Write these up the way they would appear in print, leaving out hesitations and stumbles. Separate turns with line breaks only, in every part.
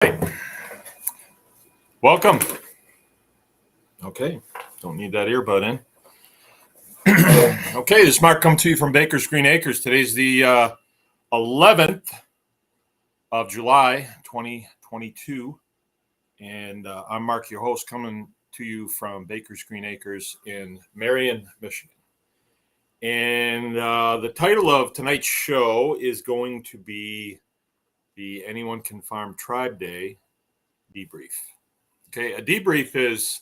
Right. Welcome. Okay, don't need that earbud in. Okay, this is Mark coming to you from Baker's Green Acres. Today's the 11th of July, 2022. And I'm Mark, your host, coming to you from Baker's Green Acres in Marion, Michigan. And the title of tonight's show is going to be the Anyone Can Farm Tribe Day debrief. Okay, a debrief is,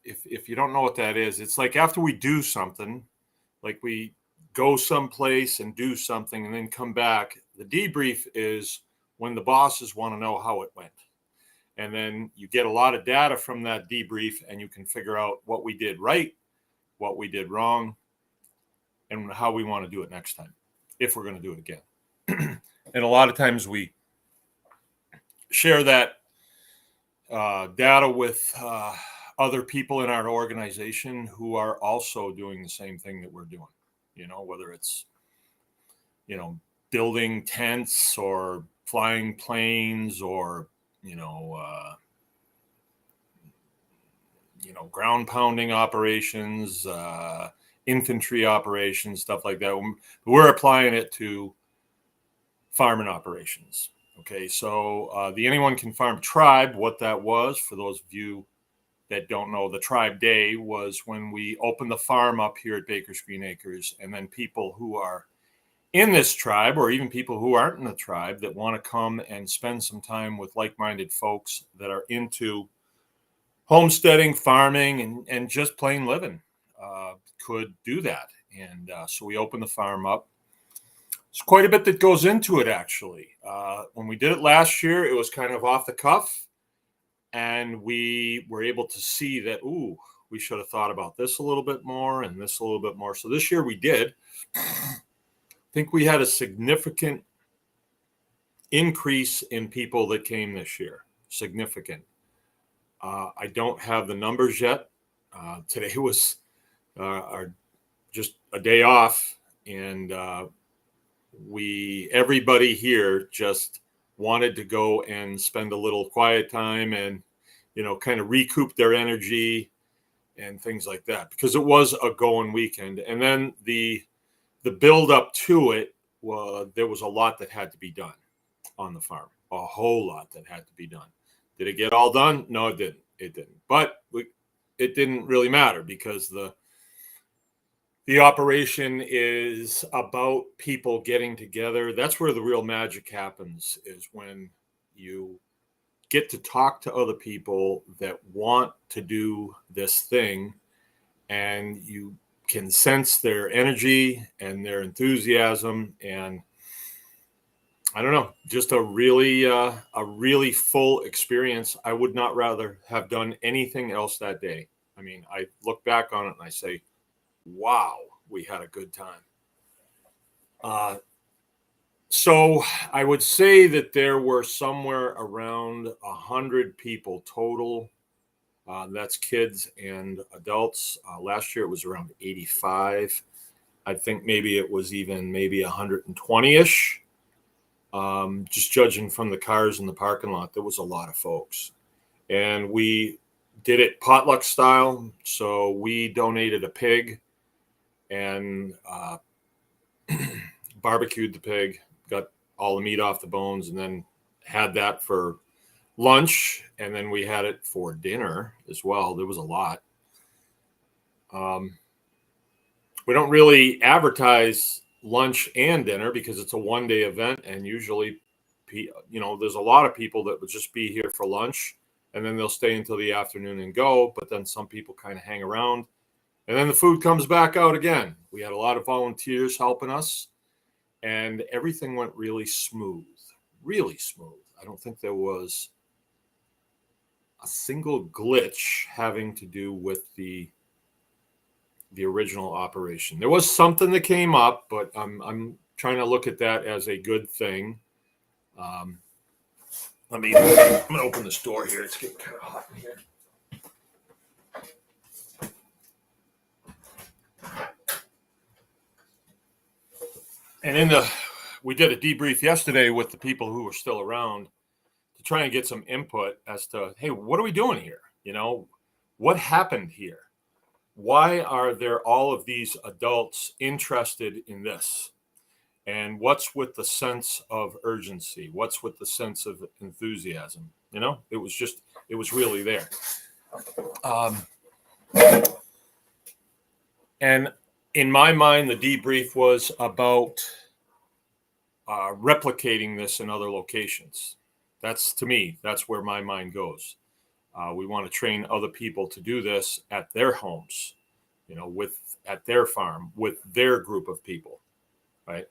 if you don't know what that is, it's like after we do something, like we go someplace and do something and then come back. The debrief is when the bosses want to know how it went. And then you get a lot of data from that debrief and you can figure out what we did right, what we did wrong, and how we want to do it next time, if we're going to do it again. And a lot of times we share that data with other people in our organization who are also doing the same thing that we're doing, whether it's, building tents or flying planes or, ground pounding operations, infantry operations, stuff like that. We're applying it to farming operations. Okay, so the Anyone Can Farm Tribe, what that was, for those of you that don't know, the Tribe Day was when we opened the farm up here at Baker's Green Acres, and then people who are in this tribe, or even people who aren't in the tribe that want to come and spend some time with like-minded folks that are into homesteading, farming, and just plain living, could do that. And so we opened the farm up. There's quite a bit that goes into it, actually. When we did it last year, it was kind of off the cuff. And we were able to see that, we should have thought about this a little bit more and this a little bit more. So this year we did. I think we had a significant increase in people that came this year. Significant. I don't have the numbers yet. Today was just a day off. And everybody here just wanted to go and spend a little quiet time and, kind of recoup their energy and things like that, because it was a going weekend. And then the build up to it, there was a lot that had to be done on the farm, a whole lot that had to be done. Did it get all done? No, it didn't. But it didn't really matter, because the operation is about people getting together. That's where the real magic happens, is when you get to talk to other people that want to do this thing, and you can sense their energy and their enthusiasm. And I don't know, just a really full experience. I would not rather have done anything else that day. I mean, I look back on it and I say, wow, we had a good time. So I would say that there were somewhere around 100 people total. That's kids and adults. Last year it was around 85. I think maybe it was even 120-ish. Just judging from the cars in the parking lot, there was a lot of folks. And we did it potluck style. So we donated a pig and barbecued the pig, got all the meat off the bones, and then had that for lunch. And then we had it for dinner as well. There was a lot. We don't really advertise lunch and dinner because it's a one-day event. And usually, there's a lot of people that would just be here for lunch, and then they'll stay until the afternoon and go. But then some people kind of hang around. And then the food comes back out again. We had a lot of volunteers helping us, and everything went really smooth, really smooth. I don't think there was a single glitch having to do with the original operation. There was something that came up, but I'm trying to look at that as a good thing. I'm going to open this door here. It's getting kind of hot in here. And we did a debrief yesterday with the people who were still around to try and get some input as to, hey, what are we doing here? What happened here? Why are there all of these adults interested in this? And what's with the sense of urgency? What's with the sense of enthusiasm? It was really there. And in my mind, the debrief was about replicating this in other locations. To me, that's where my mind goes. We want to train other people to do this at their homes, at their farm, with their group of people, right?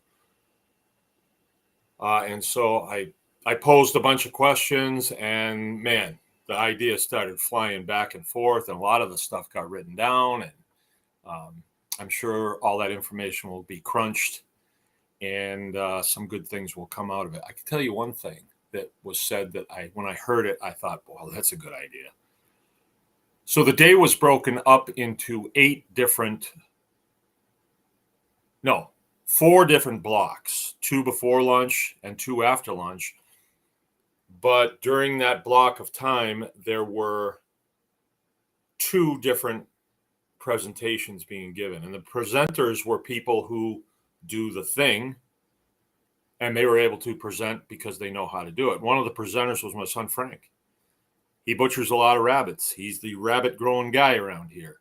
And so I posed a bunch of questions, and man, the idea started flying back and forth, and a lot of the stuff got written down, and I'm sure all that information will be crunched, and some good things will come out of it. I can tell you one thing that was said that when I heard it, I thought, well, that's a good idea. So the day was broken up into 4 different blocks, 2 before lunch and 2 after lunch. But during that block of time, there were 2 different presentations being given. And the presenters were people who do the thing, and they were able to present because they know how to do it. One of the presenters was my son, Frank. He butchers a lot of rabbits. He's the rabbit growing guy around here.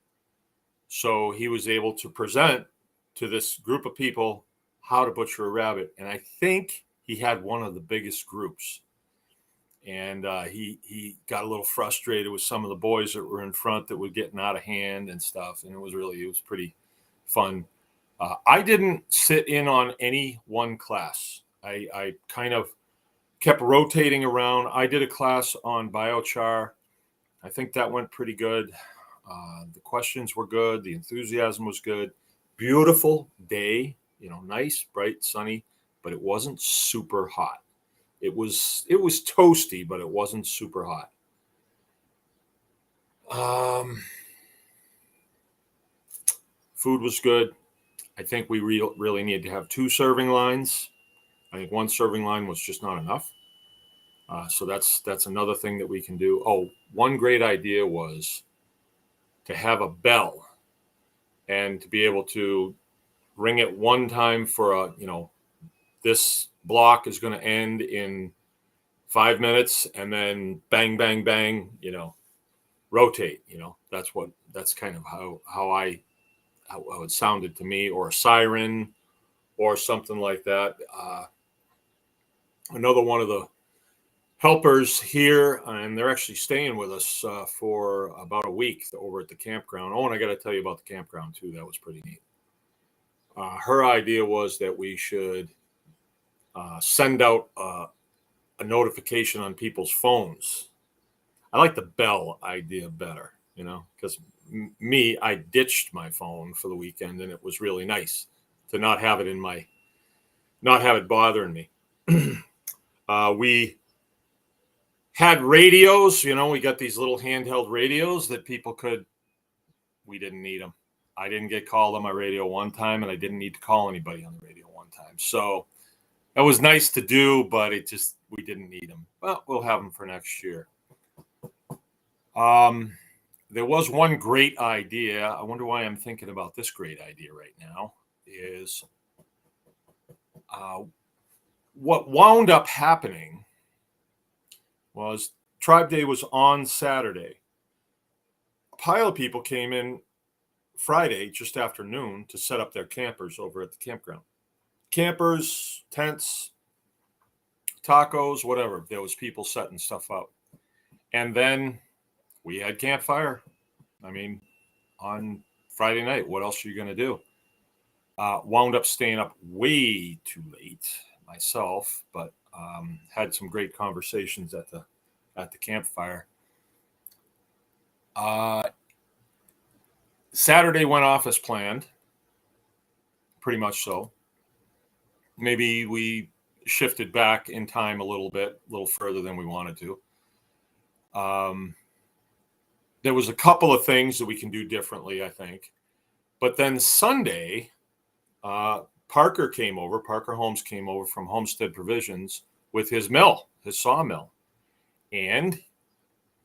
So he was able to present to this group of people how to butcher a rabbit. And I think he had one of the biggest groups. And he got a little frustrated with some of the boys that were in front that were getting out of hand and stuff. And it was pretty fun. I didn't sit in on any one class. I kind of kept rotating around. I did a class on biochar. I think that went pretty good. The questions were good. The enthusiasm was good. Beautiful day, nice, bright, sunny, but it wasn't super hot. It was toasty, but it wasn't super hot. Food was good. I think we really need to have 2 serving lines. I think 1 serving line was just not enough. So that's another thing that we can do. Oh, one great idea was to have a bell and to be able to ring it one time for this block is going to end in 5 minutes, and then bang, bang, bang, rotate, that's kind of how it sounded to me, or a siren or something like that. Another one of the helpers here, and they're actually staying with us for about a week over at the campground. Oh, and I got to tell you about the campground too. That was pretty neat. Her idea was that we should send out a notification on people's phones. I like the bell idea better, because I ditched my phone for the weekend, and it was really nice to not have it bothering me. We had radios, we got these little handheld radios that we didn't need them. I didn't get called on my radio one time, and I didn't need to call anybody on the radio one time. So that was nice to do, but we didn't need them. Well, we'll have them for next year. There was one great idea. I wonder why I'm thinking about this great idea right now is what wound up happening was Tribe Day was on Saturday. A pile of people came in Friday just after noon to set up their campers over at the campground. Campers, tents, tacos, whatever. There was people setting stuff up. And then we had campfire. On Friday night, what else are you going to do? Wound up staying up way too late myself, but had some great conversations at the campfire. Saturday went off as planned, pretty much so. Maybe we shifted back in time a little further than we wanted to. There was a couple of things that we can do differently, I think. But then Sunday, Parker Holmes came over from Homestead Provisions with his sawmill. And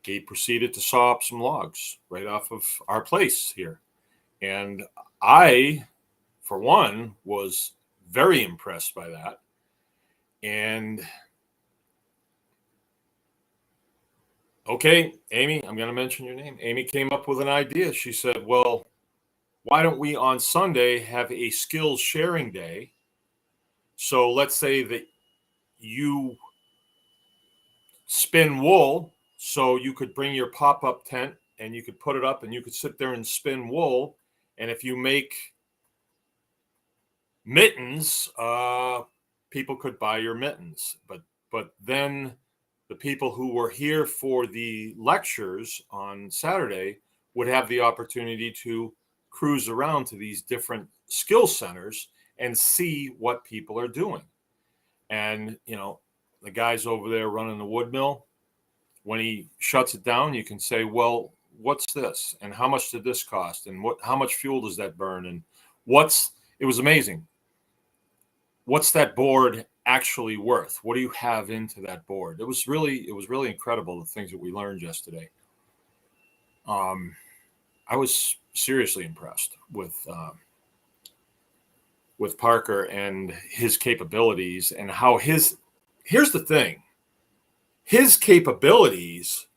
he proceeded to saw up some logs right off of our place here. And I, for one, was very impressed by that. And okay, Amy, I'm going to mention your name. Amy came up with an idea. She said, well, why don't we on Sunday have a skills sharing day? So let's say that you spin wool, so you could bring your pop-up tent and you could put it up and you could sit there and spin wool. And if you make mittens, people could buy your mittens. But then the people who were here for the lectures on Saturday would have the opportunity to cruise around to these different skill centers and see what people are doing. And, you know, the guys over there running the wood mill, when he shuts it down, you can say, well, what's this? And how much did this cost? And how much fuel does that burn? And it was amazing. What's that board actually worth? What do you have into that board? It was really incredible, the things that we learned yesterday. I was seriously impressed with Parker and his capabilities and how here's the thing. His capabilities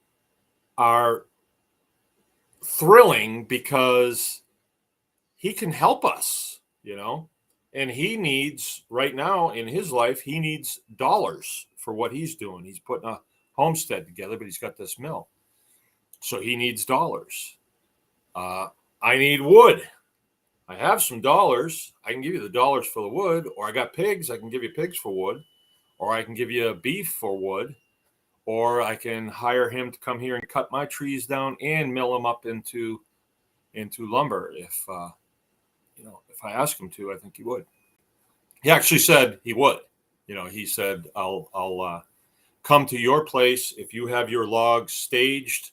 are thrilling because he can help us, you know, and he needs right now in his life, he needs dollars for what he's doing. He's putting a homestead together, but he's got this mill. So he needs dollars. I need wood. I have some dollars. I can give you the dollars for the wood, or I got pigs. I can give you pigs for wood, or I can give you beef for wood, or I can hire him to come here and cut my trees down and mill them up into lumber. If I ask him to, I think he would. He actually said he would. You know, he said, I'll come to your place if you have your logs staged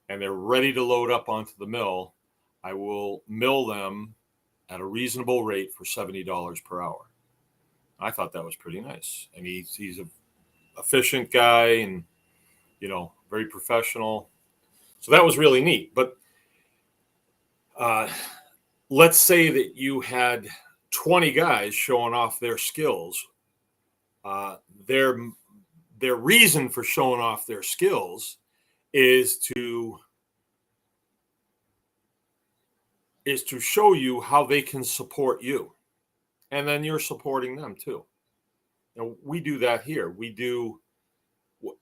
and they're ready to load up onto the mill. I will mill them at a reasonable rate for $70 per hour. I thought that was pretty nice. And he's an efficient guy and, you know, very professional. So that was really neat. But let's say that you had 20 guys showing off their skills. Their reason for showing off their skills is to show you how they can support you, and then you're supporting them too. And we do that here.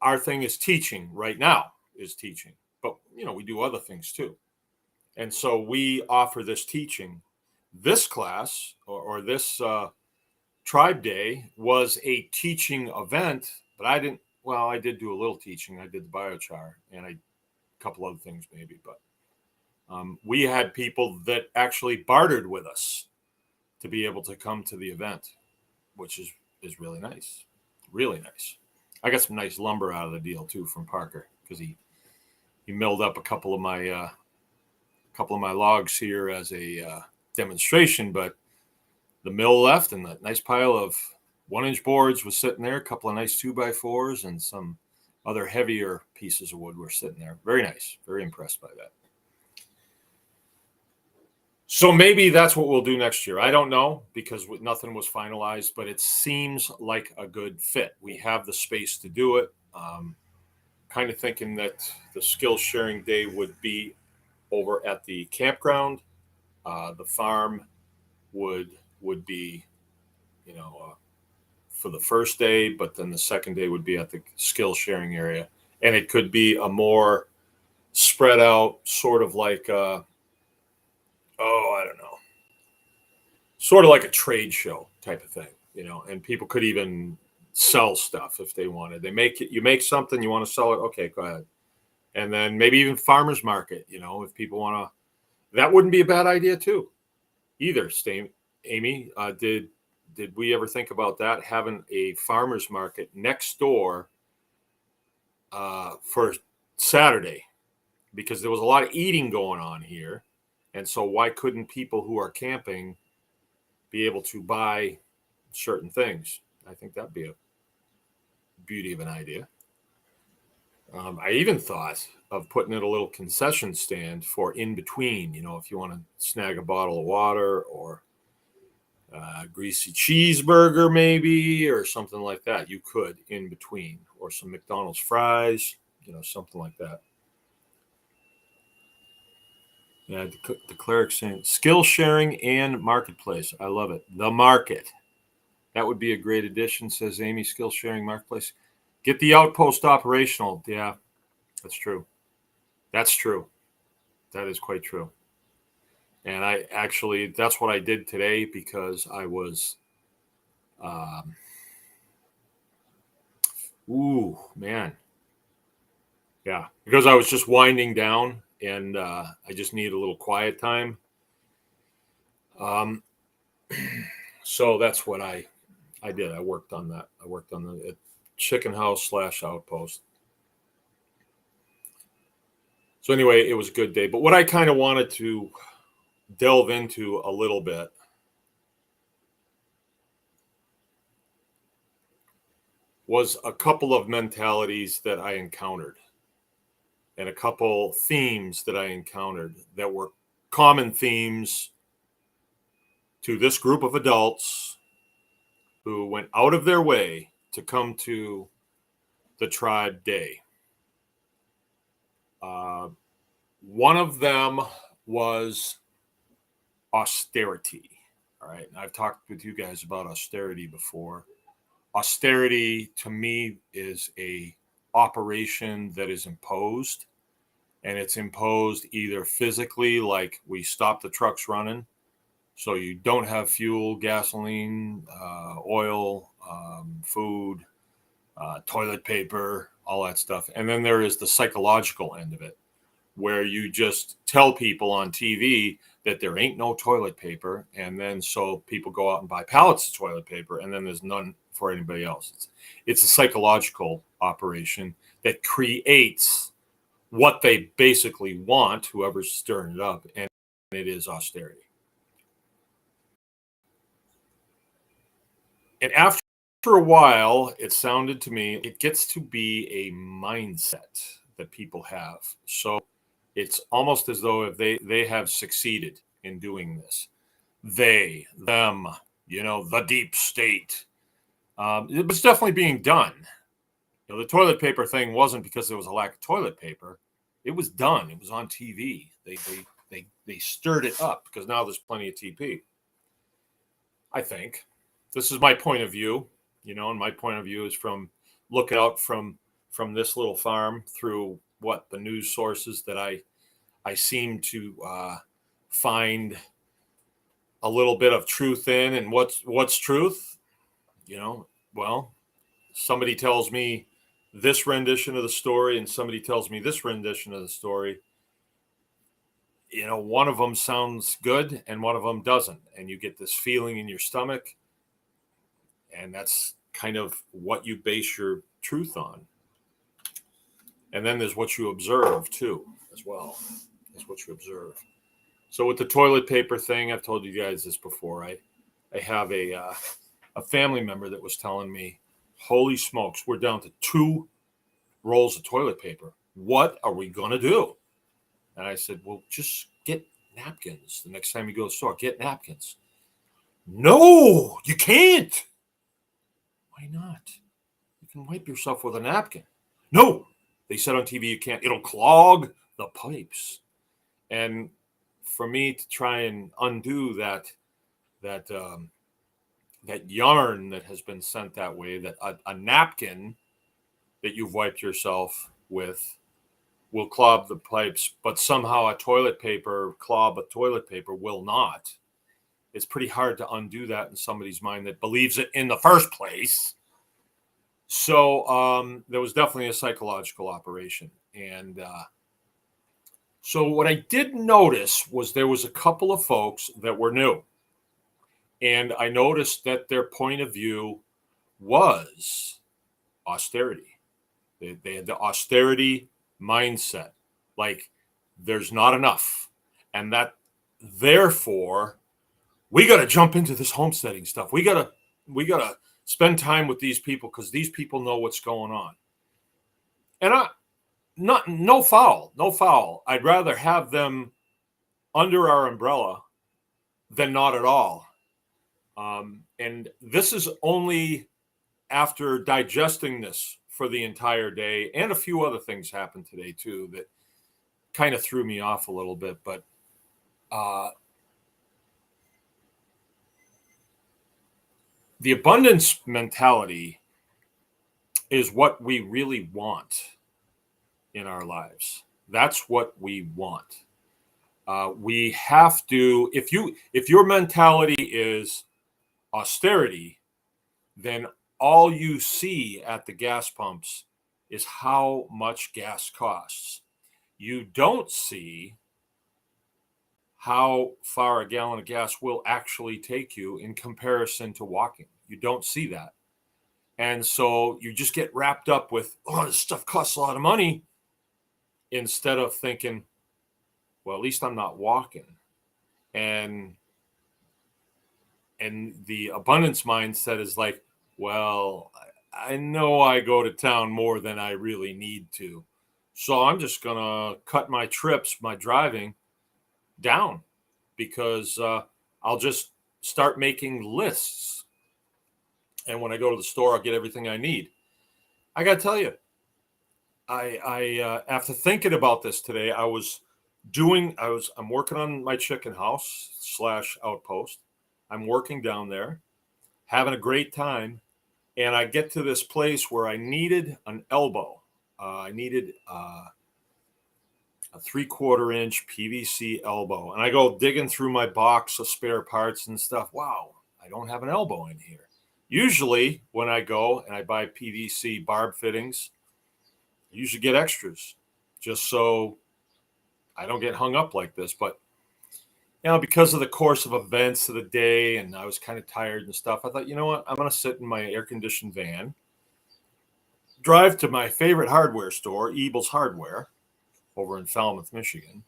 Our thing is teaching right now is teaching, but you know, we do other things too. And so we offer this teaching. This class or this tribe day was a teaching event, but I did do a little teaching. I did the biochar and a couple other things maybe, but we had people that actually bartered with us to be able to come to the event, which is really nice. Really nice. I got some nice lumber out of the deal too from Parker because he milled up a couple of my logs here as a demonstration, but the mill left and that nice pile of 1-inch boards was sitting there, a couple of nice 2x4s and some other heavier pieces of wood were sitting there. Very nice. Very impressed by that. So maybe that's what we'll do next year. I don't know because nothing was finalized, but it seems like a good fit. We have the space to do it. Kind of thinking that the skills sharing day would be over at the campground. The farm would be, you know, for the first day, but then the second day would be at the skill sharing area. And it could be a more spread out sort of like, I don't know, sort of like a trade show type of thing, you know, and people could even sell stuff if they wanted. You make something, you want to sell it. Okay, go ahead. And then maybe even farmer's market, you know, if people want to, that wouldn't be a bad idea too either. Amy, did we ever think about that? Having a farmer's market next door for Saturday, because there was a lot of eating going on here. And so why couldn't people who are camping be able to buy certain things? I think that'd be a beauty of an idea. I even thought of putting in a little concession stand for in between, if you want to snag a bottle of water or a greasy cheeseburger, maybe, or something like that. You could in between, or some McDonald's fries, something like that. Yeah, the cleric saying skill sharing and marketplace. I love it. The market. That would be a great addition, says Amy. Skill sharing marketplace. Get the outpost operational. Yeah, that's true. That's true. That is quite true. And that's what I did today because I was, ooh, man. Yeah, because I was just winding down and I just needed a little quiet time. Um, so that's what I did. I worked on that. I worked on the chicken house / outpost. So anyway, it was a good day. But what I kind of wanted to delve into a little bit was a couple of mentalities that I encountered and a couple themes that I encountered that were common themes to this group of adults who went out of their way to come to the tribe day. One of them was austerity. All right. And I've talked with you guys about austerity before. Austerity to me is a operation that is imposed, and it's imposed either physically, like we stop the trucks running, so you don't have fuel, gasoline, oil, food, toilet paper, all that stuff. And then there is the psychological end of it, where you just tell people on TV that there ain't no toilet paper. And then so people go out and buy pallets of toilet paper, and then there's none for anybody else. It's a psychological operation that creates what they basically want, whoever's stirring it up, and it is austerity. And after a while, it sounded to me, it gets to be a mindset that people have. So it's almost as though if they have succeeded in doing this. They, them, the deep state. It was definitely being done. The toilet paper thing wasn't because there was a lack of toilet paper. It was done. It was on TV. They stirred it up because now there's plenty of TP. I think this is my point of view, and my point of view is from looking out from this little farm through what the news sources that I seem to find a little bit of truth in. And what's truth? Well, somebody tells me this rendition of the story and somebody tells me this rendition of the story. One of them sounds good and one of them doesn't. And you get this feeling in your stomach. And that's kind of what you base your truth on. And then there's what you observe too, as well. That's what you observe. So with the toilet paper thing, I've told you guys this before. I have a family member that was telling me, holy smokes, we're down to 2 rolls of toilet paper. What are we going to do? And I said, well, just get napkins. The next time you go to the store, get napkins. No, you can't. Why not? You can wipe yourself with a napkin. No, they said on TV you can't. It'll clog the pipes. And for me to try and undo that yarn that has been sent that way, that a napkin that you've wiped yourself with will clog the pipes, but somehow a toilet paper will not. It's pretty hard to undo that in somebody's mind that believes it in the first place. So there was definitely a psychological operation. And so what I did notice was there was a couple of folks that were new. And I noticed that their point of view was austerity. They had the austerity mindset, like there's not enough. And that therefore we got to jump into this homesteading stuff. We got to spend time with these people because these people know what's going on. And no foul, no foul. I'd rather have them under our umbrella than not at all. And this is only after digesting this for the entire day, and a few other things happened today too that kind of threw me off a little bit. But the abundance mentality is what we really want in our lives. That's what we want. We have to, if your mentality is austerity, then all you see at the gas pumps is how much gas costs. You don't see how far a gallon of gas will actually take you in comparison to walking. You don't see that. And so you just get wrapped up with, oh, this stuff costs a lot of money, instead of thinking, well, at least I'm not walking. And the abundance mindset is like, well, I know I go to town more than I really need to. So I'm just going to cut my trips, my driving down, because I'll just start making lists. And when I go to the store, I'll get everything I need. I got to tell you, I after thinking about this today, I'm working on my chicken house / outpost. I'm working down there, having a great time. And I get to this place where I needed an elbow. I needed a 3/4 inch PVC elbow. And I go digging through my box of spare parts and stuff. Wow, I don't have an elbow in here. Usually when I go and I buy PVC barb fittings, I usually get extras just so I don't get hung up like this. But, because of the course of events of the day, and I was kind of tired and stuff, I thought, you know what? I'm going to sit in my air-conditioned van, drive to my favorite hardware store, Ebel's Hardware, over in Falmouth, Michigan,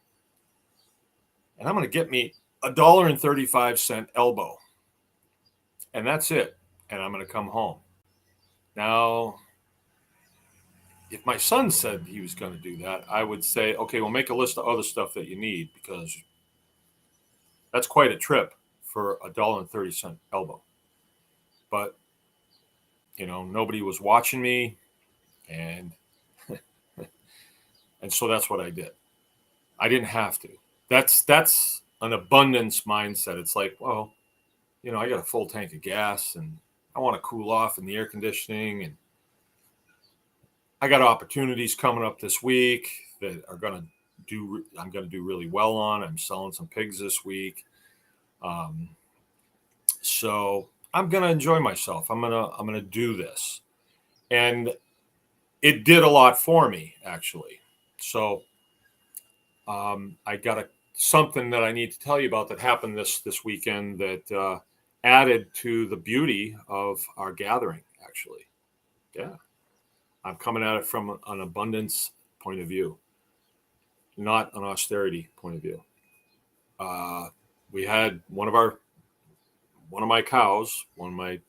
and I'm going to get me $1.35 elbow. And that's it. And I'm going to come home. Now, if my son said he was going to do that, I would say, okay, well, make a list of other stuff that you need, because that's quite a trip for $1.30 elbow. But, nobody was watching me, and so that's what I did. I didn't have to. That's an abundance mindset. It's like, well, I got a full tank of gas, and I want to cool off in the air conditioning, and I got opportunities coming up this week that I'm going to do really well on. I'm selling some pigs this week. So I'm going to enjoy myself. I'm going to do this. And it did a lot for me, actually. So I got something that I need to tell you about that happened this weekend that added to the beauty of our gathering, actually. Yeah. I'm coming at it from an abundance point of view, not an austerity point of view. We had one of my cows, one of my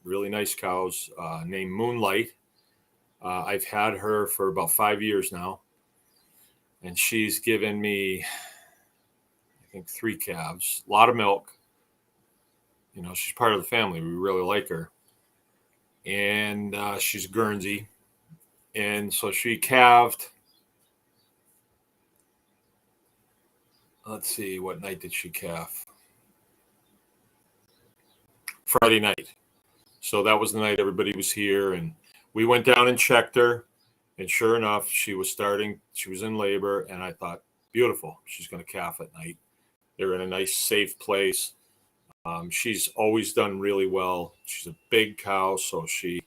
really nice cows, named Moonlight. I've had her for about 5 years now, and she's given me, I think, 3 calves, a lot of milk. She's part of the family. We really like her, and she's Guernsey. And so she calved, let's see, what night did she calve? Friday night. So that was the night everybody was here, and we went down and checked her, and sure enough, she was in labor, and I thought, beautiful, she's going to calf at night. They're in a nice, safe place. She's always done really well. She's a big cow, so she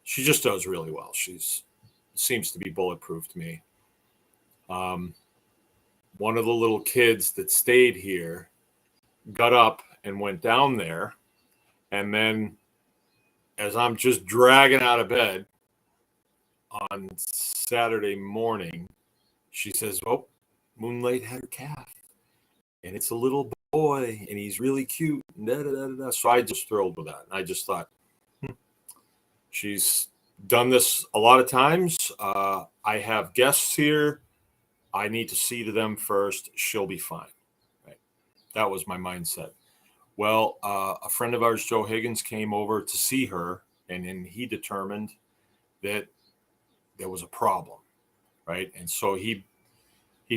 just does really well. Seems to be bulletproof to me. One of the little kids that stayed here got up and went down there. And then as I'm just dragging out of bed on Saturday morning, she says, oh, Moonlight had her calf. And it's a little boy, and he's really cute. Da, da, da, da. So I just thrilled with that. And I just thought, she's done this a lot of times. I have guests here. I need to see to them first. She'll be fine. Right? That was my mindset. Well, a friend of ours, Joe Higgins, came over to see her, and then he determined that there was a problem, right? And so he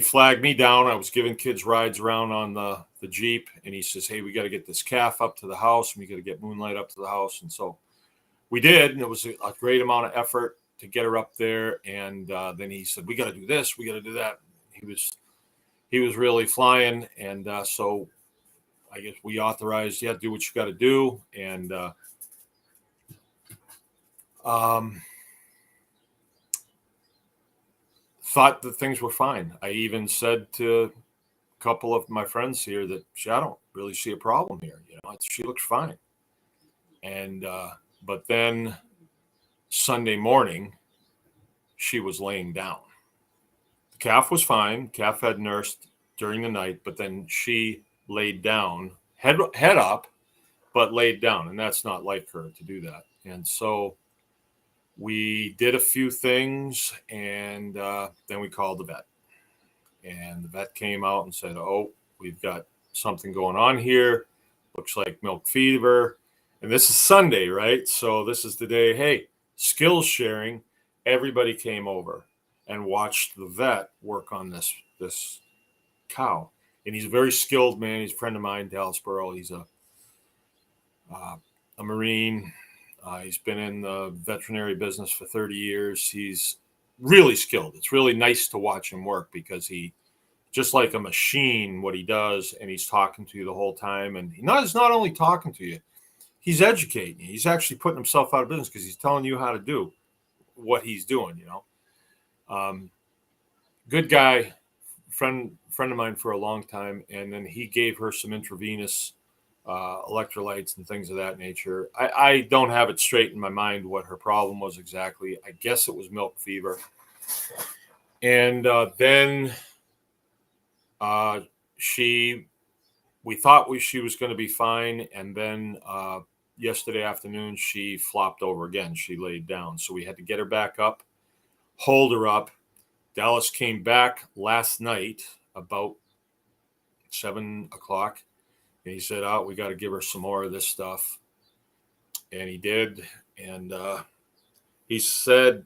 flagged me down. I was giving kids rides around on the Jeep, and he says, "Hey, we got to get this calf up to the house, and we got to get Moonlight up to the house." And so we did, and it was a great amount of effort to get her up there. And then he said, "We got to do this, we got to do that." He was really flying, and so I guess we authorized, yeah, do what you got to do, and um, thought that things were fine. I even said to a couple of my friends here that I don't really see a problem here. She looks fine. And but then Sunday morning, she was laying down. The calf was fine. Calf had nursed during the night, but then she laid down, head up, but laid down, and that's not like her to do that. And so we did a few things, and then we called the vet. And the vet came out and said, "Oh, we've got something going on here. Looks like milk fever." And this is Sunday, right? So this is the day, hey, skills sharing. Everybody came over and watched the vet work on this cow. And he's a very skilled man. He's a friend of mine, Dallas Burrow. He's a Marine. He's been in the veterinary business for 30 years. He's really skilled. It's really nice to watch him work because he, just like a machine, what he does, and he's talking to you the whole time. And he's not only talking to you, he's educating you. He's actually putting himself out of business because he's telling you how to do what he's doing, Good guy, friend of mine for a long time. And then he gave her some intravenous electrolytes and things of that nature. I don't have it straight in my mind what her problem was exactly. I guess it was milk fever. And then we thought she was going to be fine. And then yesterday afternoon, she flopped over again. She laid down. So we had to get her back up, hold her up. Dallas came back last night about 7:00. And he said, "Oh, we got to give her some more of this stuff." And he did. And he said,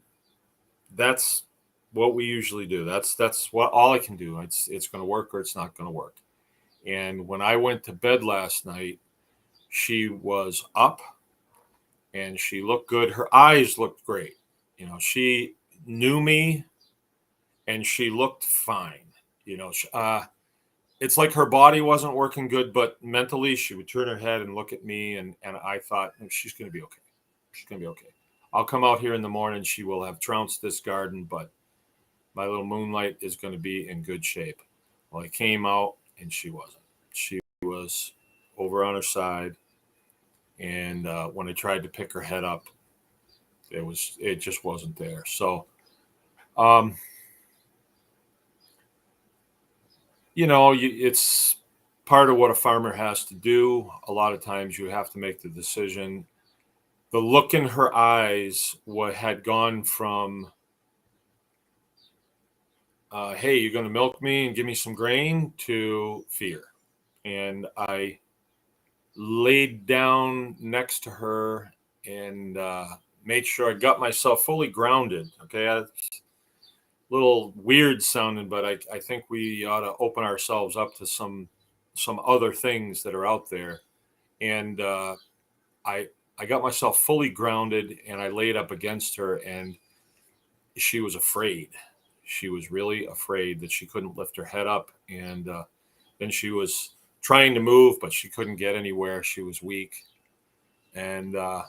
"That's what we usually do. That's what all I can do. It's going to work or it's not going to work." And when I went to bed last night, she was up and she looked good. Her eyes looked great. She knew me and she looked fine. It's like her body wasn't working good, but mentally she would turn her head and look at me. And I thought, she's going to be okay. She's going to be okay. I'll come out here in the morning. She will have trounced this garden, but my little Moonlight is going to be in good shape. Well, I came out and she wasn't. She was over on her side. And when I tried to pick her head up, it just wasn't there. So, it's part of what a farmer has to do. A lot of times you have to make the decision. The look in her eyes had gone from, "Hey, you're going to milk me and give me some grain," to fear. And I laid down next to her and made sure I got myself fully grounded. Okay. It's a little weird sounding, but I think we ought to open ourselves up to some other things that are out there. And I got myself fully grounded and I laid up against her, and she was afraid. She was really afraid that she couldn't lift her head up. And then she was trying to move, but she couldn't get anywhere. She was weak. And I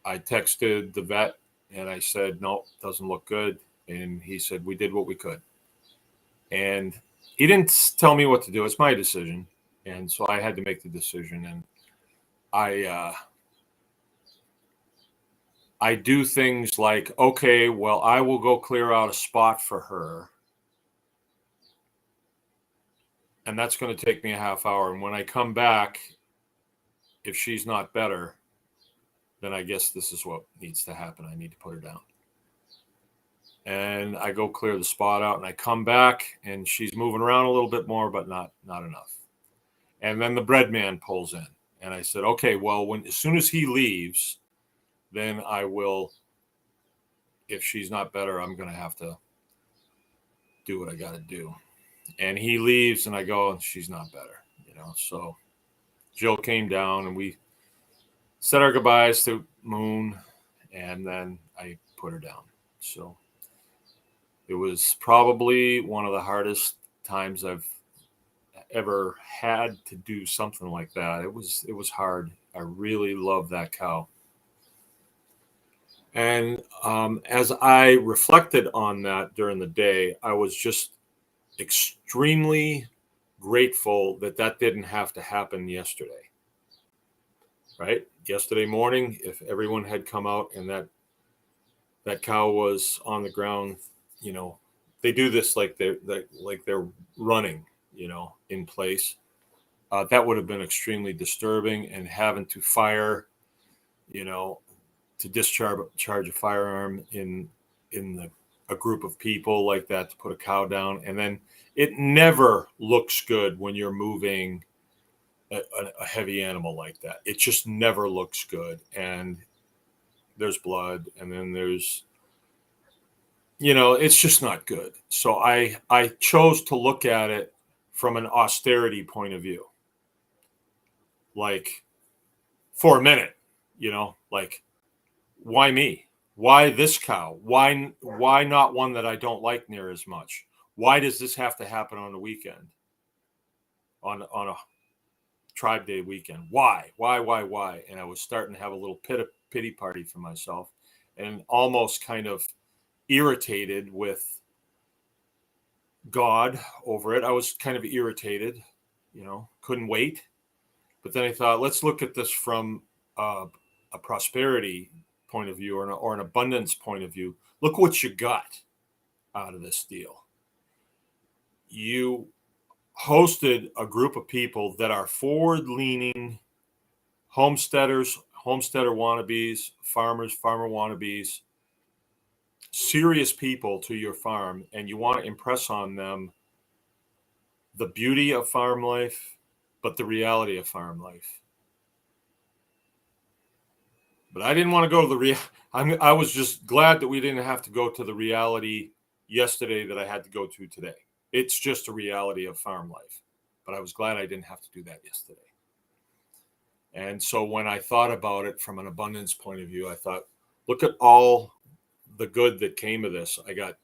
texted the vet and I said, "No, doesn't look good." And he said, "We did what we could." And he didn't tell me what to do. It's my decision. And so I had to make the decision. And I do things like, okay, well, I will go clear out a spot for her. And that's going to take me a half hour. And when I come back, if she's not better, then I guess this is what needs to happen. I need to put her down. and I go clear the spot out, and I come back, and she's moving around a little bit more, but not enough. And then the bread man pulls in, and I said, okay, well, as soon as he leaves, then I will. If she's not better, I'm going to have to do what I got to do. And he leaves, and I go, and she's not better, So Jill came down, and we said our goodbyes to Moon, and then I put her down. So it was probably one of the hardest times I've ever had to do something like that. It was hard. I really love that cow. And as I reflected on that during the day, I was just extremely grateful that didn't have to happen yesterday. Right? Yesterday morning, if everyone had come out and that cow was on the ground, they do this like they're running, in place. That would have been extremely disturbing, and having to fire, to discharge a firearm in a group of people like that, to put a cow down. And then it never looks good when you're moving a heavy animal like that. It just never looks good. And there's blood, and then there's, it's just not good. So I chose to look at it from an austerity point of view. Like, for a minute, like, why me? Why this cow? Why not one that I don't like near as much? Why does this have to happen on the weekend? On a Tribe Day weekend? Why? And I was starting to have a little pity party for myself, and almost kind of irritated with God over it. I was kind of irritated, couldn't wait. But then I thought, let's look at this from a prosperity point of view, or an abundance point of view. Look what you got out of this deal. You hosted a group of people that are forward-leaning homesteader wannabes, farmer wannabes, serious people to your farm, and you want to impress on them the beauty of farm life, but the reality of farm life. But I didn't want to go to the I was just glad that we didn't have to go to the reality yesterday that I had to go to today. It's just a reality of farm life. But I was glad I didn't have to do that yesterday. And so when I thought about it from an abundance point of view, I thought, look at all the good that came of this. I got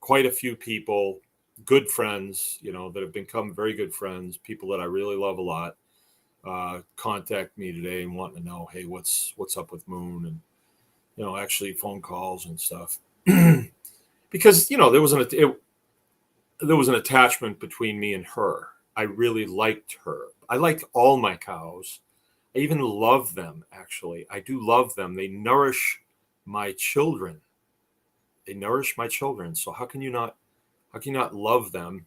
quite a few people, good friends, that have become very good friends, people that I really love a lot, contact me today and wanting to know, hey, what's up with Moon, and actually phone calls and stuff. Because there was an attachment between me and her. I really liked her. I liked all my cows. I even love them. Actually, I do love them. They nourish my children. So how can you not love them?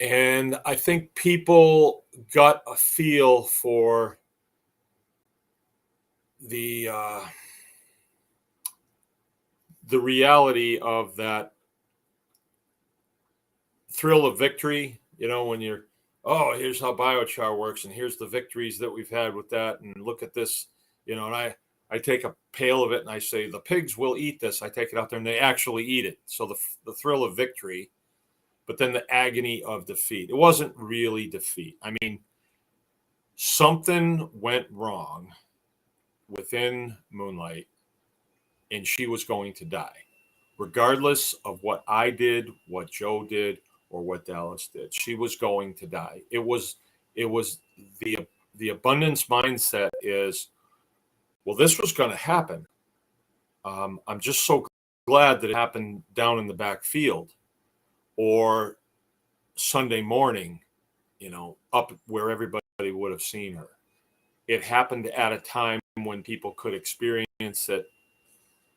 And I think people got a feel for the reality of that thrill of victory, when you're, oh, here's how biochar works, and here's the victories that we've had with that, and look at this, and I take a pail of it and I say, the pigs will eat this. I take it out there and they actually eat it. So the thrill of victory, but then the agony of defeat. It wasn't really defeat. I mean, something went wrong within Moonlight, and she was going to die, regardless of what I did, what Joe did, or what Dallas did. She was going to die. It was the abundance mindset is, well, this was going to happen. I'm just so glad that it happened down in the back field, or Sunday morning, up where everybody would have seen her. It happened at a time when people could experience it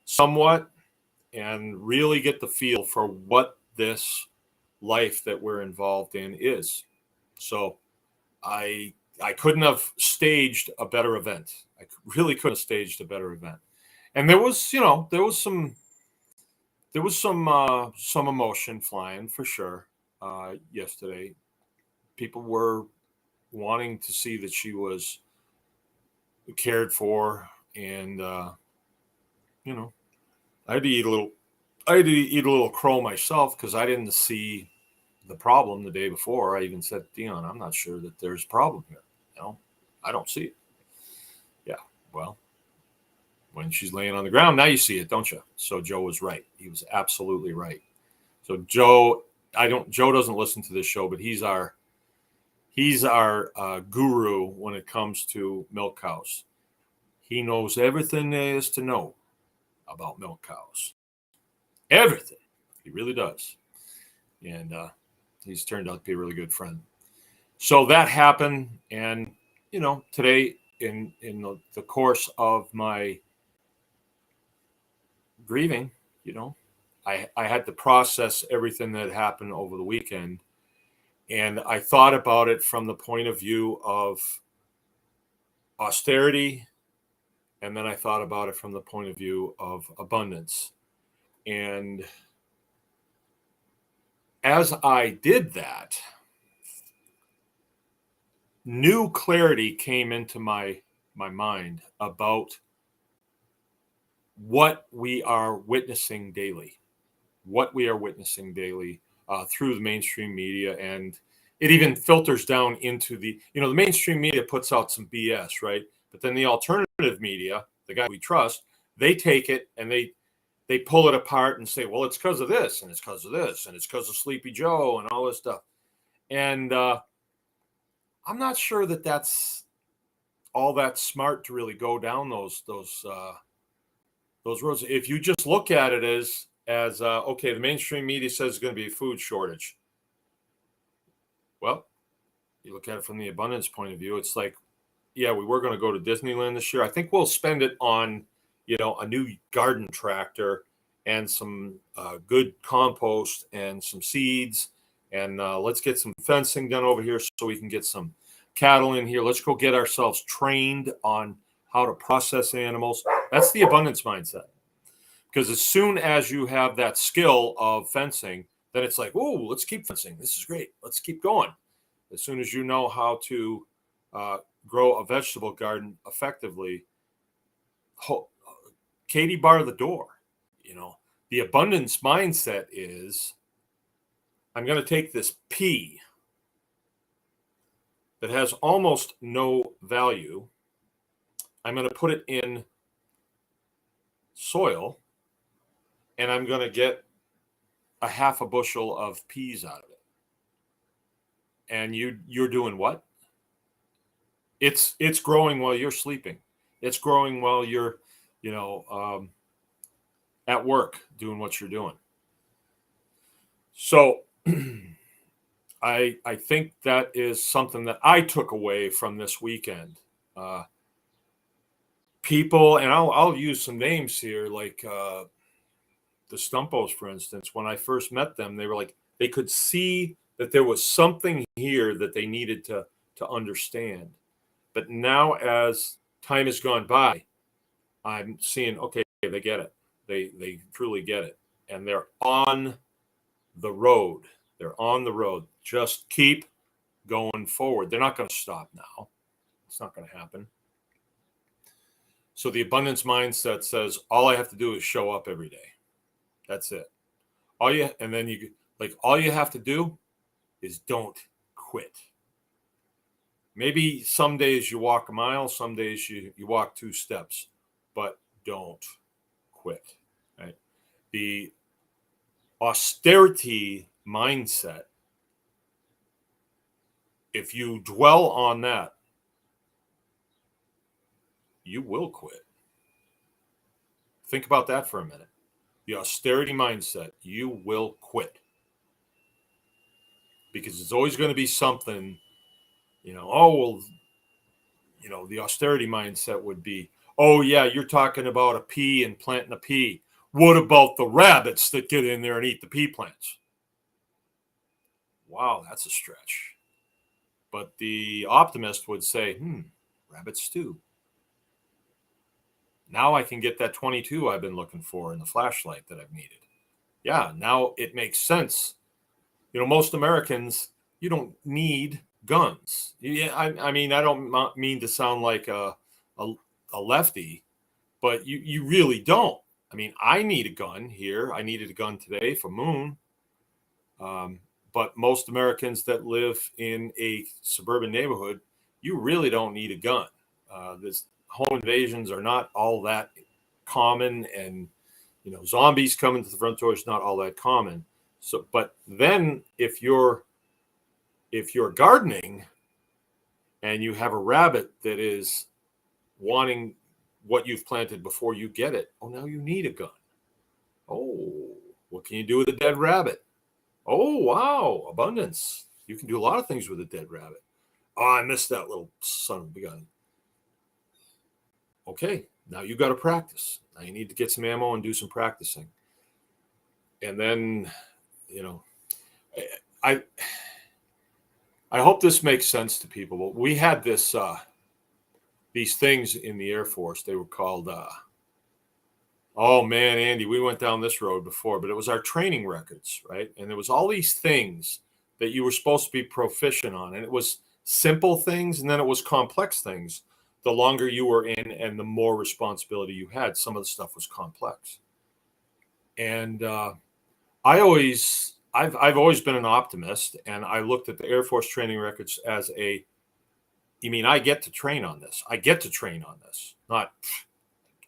somewhat and really get the feel for what this life that we're involved in is. So I couldn't have staged a better event. I really couldn't have staged a better event. And there was some there was some emotion flying for sure yesterday. People were wanting to see that she was cared for, and you know, I had to eat a little. I had to eat a little crow myself because I didn't see the problem the day before. I even said, Dion, I'm not sure that there's a problem here. I don't see it. Yeah, well, when she's laying on the ground, now you see it, don't you? So Joe was right. He was absolutely right. So Joe, Joe doesn't listen to this show, but he's our guru when it comes to milk cows. He knows everything there is to know about milk cows. Everything. He really does. And he's turned out to be a really good friend. So that happened, and today in the course of my grieving, I had to process everything that happened over the weekend, and I thought about it from the point of view of austerity, and then I thought about it from the point of view of abundance. And as I did that, new clarity came into my mind about what we are witnessing daily, through the mainstream media, and it even filters down into the mainstream media puts out some BS, right? But then the alternative media, the guy we trust, they take it and they pull it apart and say, well, it's because of this, and it's because of this, and it's because of Sleepy Joe and all this stuff. And I'm not sure that that's all that smart to really go down those roads. If you just look at it as okay, the mainstream media says there's going to be a food shortage. Well, you look at it from the abundance point of view, it's like, yeah, we were going to go to Disneyland this year. I think we'll spend it on, a new garden tractor and some good compost and some seeds. And let's get some fencing done over here so we can get some cattle in here. Let's go get ourselves trained on how to process animals. That's the abundance mindset. Because as soon as you have that skill of fencing, then it's like, oh, let's keep fencing. This is great. Let's keep going. As soon as you know how to grow a vegetable garden effectively, Katie bar the door. The abundance mindset is, I'm going to take this pea that has almost no value. I'm going to put it in soil, and I'm going to get a half a bushel of peas out of it. And you're doing what? It's growing while you're sleeping. It's growing while you're, at work doing what you're doing. So I think that is something that I took away from this weekend. People, and I'll use some names here, like the Stumpos, for instance. When I first met them, they were like, they could see that there was something here that they needed to understand. But now, as time has gone by, I'm seeing, okay, they get it. They truly get it. And they're on the road. They're on the road. Just keep going forward. They're not going to stop now. It's not going to happen. So the abundance mindset says, all I have to do is show up every day. That's it. All you have to do is don't quit. Maybe some days you walk a mile, some days you walk 2 steps, but don't quit. Right? The austerity mindset, if you dwell on that, you will quit. Think about that for a minute. The austerity mindset, you will quit. Because it's always going to be something, the austerity mindset would be, oh, yeah, you're talking about a pea and planting a pea. What about the rabbits that get in there and eat the pea plants? Wow, that's a stretch. But the optimist would say, rabbits too. Now I can get that 22 I've been looking for in the flashlight that I've needed. Yeah, now it makes sense. Most Americans, you don't need guns. Yeah, I mean, I don't mean to sound like a, a lefty, but you really don't. I mean, I need a gun here. I needed a gun today for Moon. Um, but most Americans that live in a suburban neighborhood, you really don't need a gun. This home invasions are not all that common, and zombies coming to the front door is not all that common. So, but then if you're gardening and you have a rabbit that is wanting what you've planted before you get it, oh, now you need a gun. Oh, what can you do with a dead rabbit? Oh, wow, abundance. You can do a lot of things with a dead rabbit. Oh, I missed that little son of a gun. Okay, now you got to practice. Now you need to get some ammo and do some practicing. And then, I I hope this makes sense to people. But we had these things in the Air Force. They were called oh man, Andy, we went down this road before, but it was our training records, right? And there was all these things that you were supposed to be proficient on. And it was simple things, and then it was complex things. The longer you were in and the more responsibility you had, some of the stuff was complex. And I've always been an optimist, and I looked at the Air Force training records as you mean I get to train on this? I get to train on this. Not,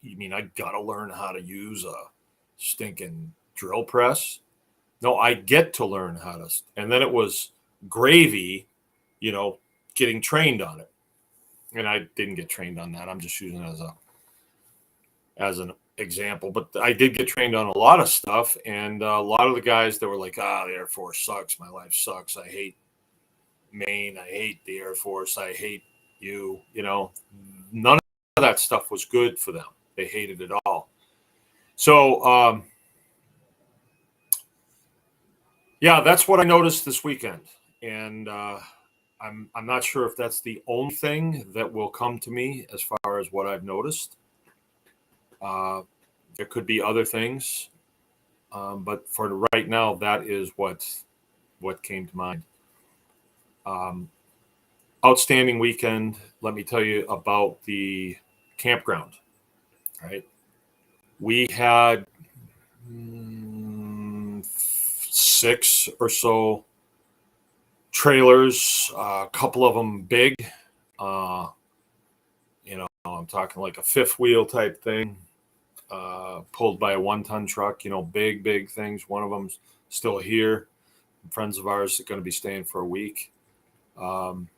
you mean I got to learn how to use a stinking drill press? No, I get to learn how to. And then it was gravy, getting trained on it. And I didn't get trained on that. I'm just using it as an example. But I did get trained on a lot of stuff. And a lot of the guys that were like, the Air Force sucks. My life sucks. I hate Maine. I hate the Air Force. I hate you. None of that stuff was good for them. They hated it all. So, yeah, that's what I noticed this weekend. And I'm not sure if that's the only thing that will come to me as far as what I've noticed. There could be other things. But for right now, that is what came to mind. Outstanding weekend. Let me tell you about the campground. Right, we had 6 or so trailers, a couple of them big. I'm talking like a fifth wheel type thing, pulled by a 1-ton truck. Big things. One of them's still here. Friends of ours are going to be staying for a week. And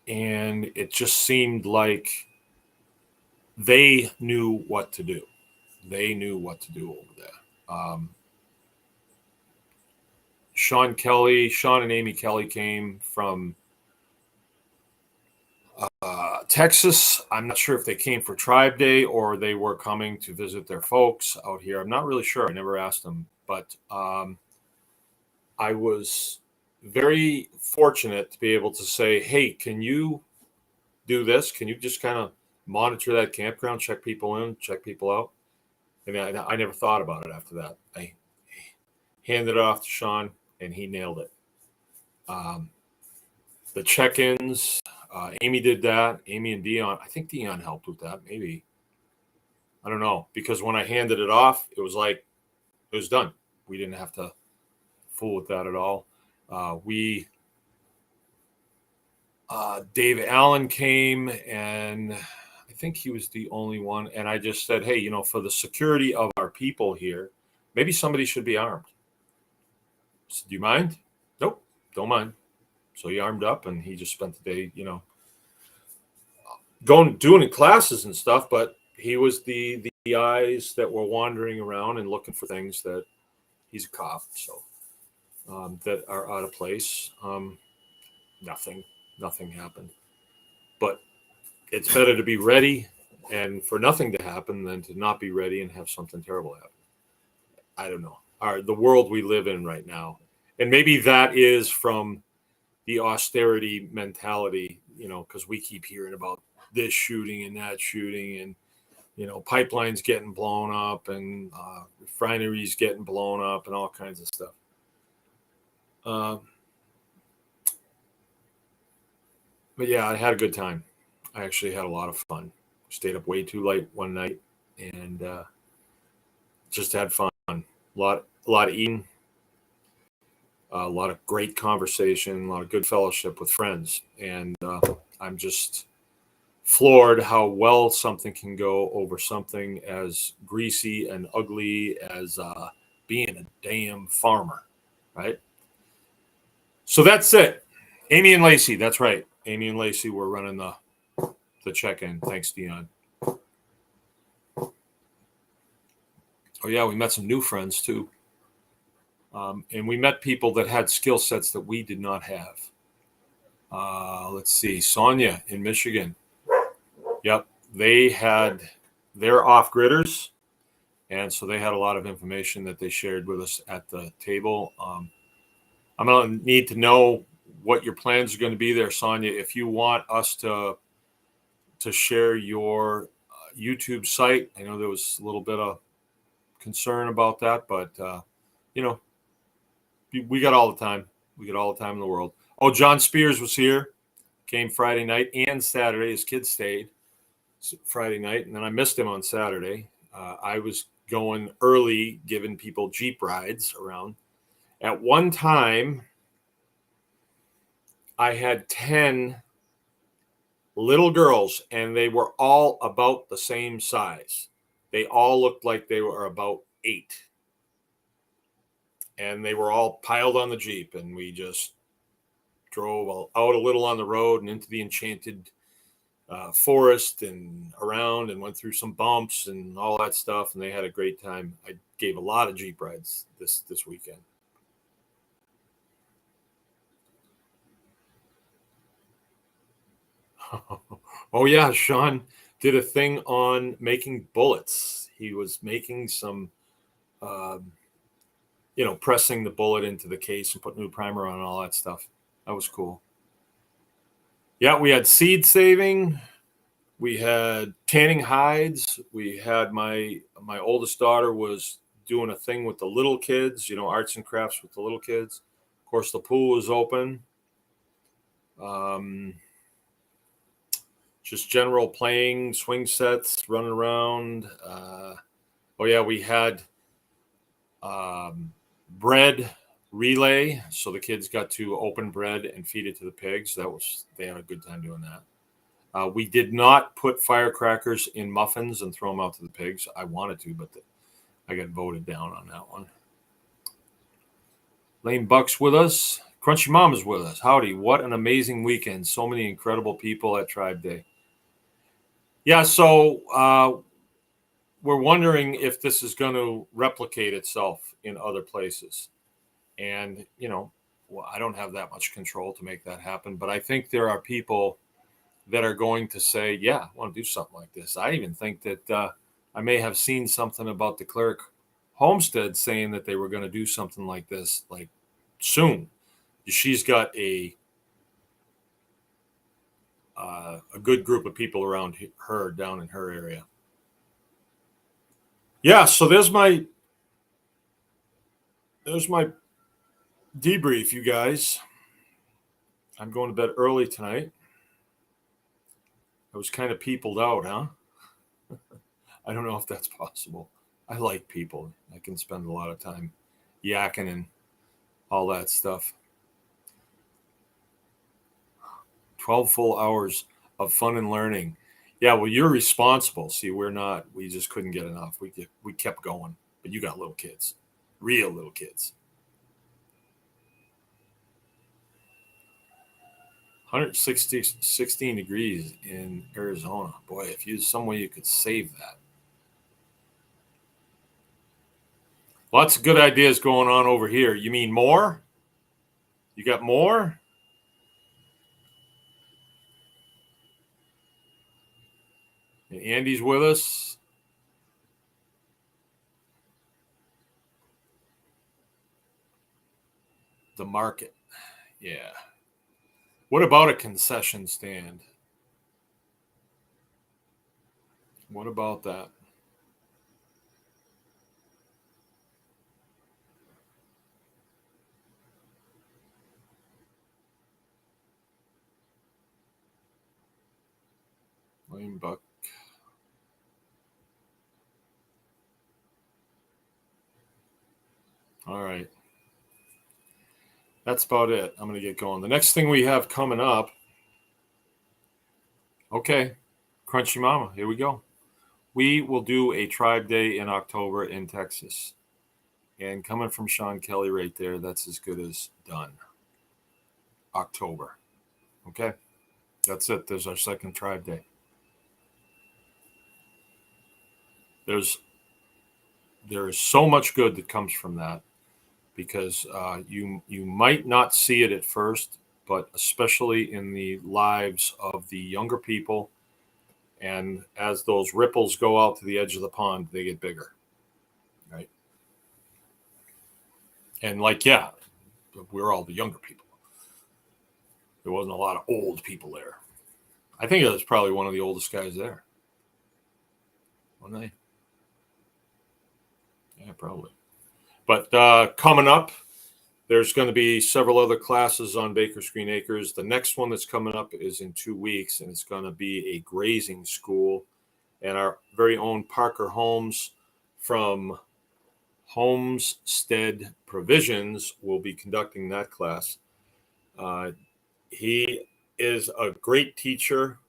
it just seemed like they knew what to do. They knew what to do over there. Sean and Amy Kelly came from Texas. I'm not sure if they came for Tribe Day or they were coming to visit their folks out here. I'm not really sure. I never asked them. But I was very fortunate to be able to say, hey, can you do this? Can you just kind of monitor that campground, check people in, check people out? And I never thought about it after that. I handed it off to Sean, and he nailed it. The check-ins, Amy did that. Amy and Dion, I think Dion helped with that, maybe. I don't know, because when I handed it off, it was like it was done. We didn't have to fool with that at all. Dave Allen came, and I think he was the only one. And I just said, hey, for the security of our people here, maybe somebody should be armed. So, do you mind? Nope, don't mind. So he armed up, and he just spent the day, doing classes and stuff. But he was the eyes that were wandering around and looking for things that he's a cop, so that are out of place. Nothing happened. But it's better to be ready and for nothing to happen than to not be ready and have something terrible happen. I don't know. The world we live in right now. And maybe that is from the austerity mentality, because we keep hearing about this shooting and that shooting. And pipelines getting blown up and refineries getting blown up and all kinds of stuff. But yeah, I had a good time. I actually had a lot of fun. Stayed up way too late one night and just had fun. A lot of eating, a lot of great conversation, a lot of good fellowship with friends, and I'm just floored how well something can go over something as greasy and ugly as being a damn farmer, right? So that's it. Amy and Lacey, that's right. Amy and Lacey were running the check-in. Thanks, Dion. Oh yeah, we met some new friends too. And we met people that had skill sets that we did not have. Let's see, Sonia in Michigan. Yep, they're off-gridders, and so they had a lot of information that they shared with us at the table. I'm going to need to know what your plans are going to be there, Sonia. If you want us to share your YouTube site, I know there was a little bit of concern about that, but we got all the time. We got all the time in the world. Oh, John Spears was here, came Friday night and Saturday. His kids stayed Friday night, and then I missed him on Saturday. I was going early, giving people Jeep rides around. At one time, I had 10 little girls, and they were all about the same size. They all looked like they were about 8. And they were all piled on the Jeep, and we just drove out a little on the road and into the enchanted forest and around and went through some bumps and all that stuff, and they had a great time. I gave a lot of Jeep rides this weekend. Oh yeah, Sean did a thing on making bullets. He was making some pressing the bullet into the case and putting new primer on and all that stuff. That was cool. Yeah, we had seed saving. We had tanning hides. We had my oldest daughter was doing a thing with the little kids, arts and crafts with the little kids. Of course, the pool was open. Just general playing, swing sets, running around. Oh yeah, we had bread relay, so the kids got to open bread and feed it to the pigs. They had a good time doing that. We did not put firecrackers in muffins and throw them out to the pigs. I wanted to, but I got voted down on that one. Lane Buck's with us. Crunchy Mom is with us. Howdy. What an amazing weekend. So many incredible people at Tribe Day. Yeah, so we're wondering if this is going to replicate itself in other places. And, I don't have that much control to make that happen, but I think there are people that are going to say, yeah, I want to do something like this. I even think that I may have seen something about the clerk Homestead saying that they were going to do something like this, like soon. She's got a good group of people around her down in her area. Yeah, so there's my debrief, you guys. I'm going to bed early tonight. I was kind of peopled out, huh? I don't know if that's possible. I like people. I can spend a lot of time yakking and all that stuff. 12 full hours of fun and learning. Yeah, well, you're responsible. See, we're not. We just couldn't get enough. We kept going. But you got little kids, real little kids. 16 degrees in Arizona. Boy, if you some way you could save that. Lots of good ideas going on over here. You mean more? You got more? And Andy's with us. The market. Yeah. What about a concession stand? What about that? Lame buck. All right. That's about it. I'm going to get going. The next thing we have coming up. Okay. Crunchy Mama. Here we go. We will do a tribe day in October in Texas. And coming from Sean Kelly right there, that's as good as done. October. Okay. That's it. There's our second tribe day. There is so much good that comes from that, because you might not see it at first, but especially in the lives of the younger people, and as those ripples go out to the edge of the pond, they get bigger, right? And yeah, we're all the younger people. There wasn't a lot of old people there. I think I was probably one of the oldest guys there. Wasn't I? Yeah, probably. But coming up, there's going to be several other classes on Baker's Green Acres. The next one that's coming up is in 2 weeks, and it's going to be a grazing school. And our very own Parker Holmes from Homestead Provisions will be conducting that class. He is a great teacher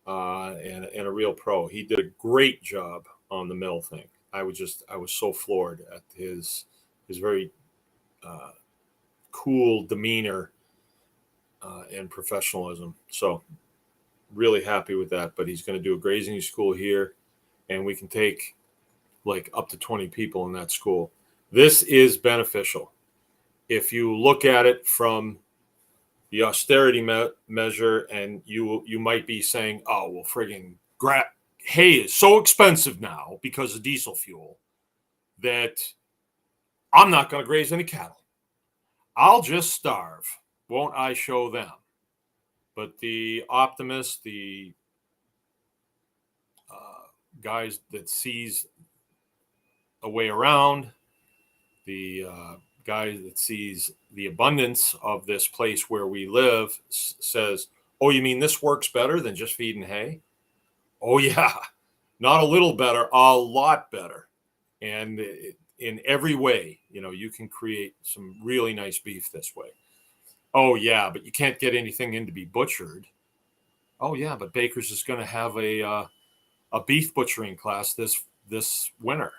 and a real pro. He did a great job on the mill thing. I was so floored at his very cool demeanor and professionalism. So really happy with that. But he's going to do a grazing school here, and we can take up to 20 people in that school. This is beneficial. If you look at it from the austerity measure, and you might be saying, oh, well, friggin' hay is so expensive now because of diesel fuel that I'm not going to graze any cattle. I'll just starve. Won't I show them? But the optimist, the guys that sees a way around, the guy that sees the abundance of this place where we live says, oh, you mean this works better than just feeding hay? Oh, yeah. Not a little better, a lot better. And in every way, you can create some really nice beef this way. Oh, yeah, but you can't get anything in to be butchered. Oh, yeah, but Baker's is going to have a beef butchering class this winter.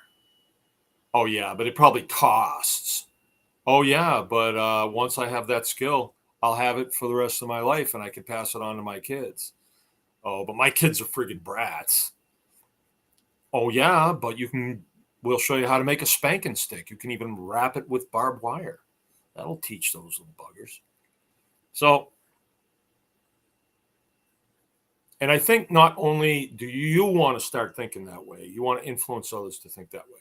Oh, yeah, but it probably costs. Oh, yeah, but once I have that skill, I'll have it for the rest of my life, and I can pass it on to my kids. Oh, but my kids are friggin' brats. Oh, yeah, but we'll show you how to make a spanking stick. You can even wrap it with barbed wire. That'll teach those little buggers. So, and I think not only do you want to start thinking that way, you want to influence others to think that way.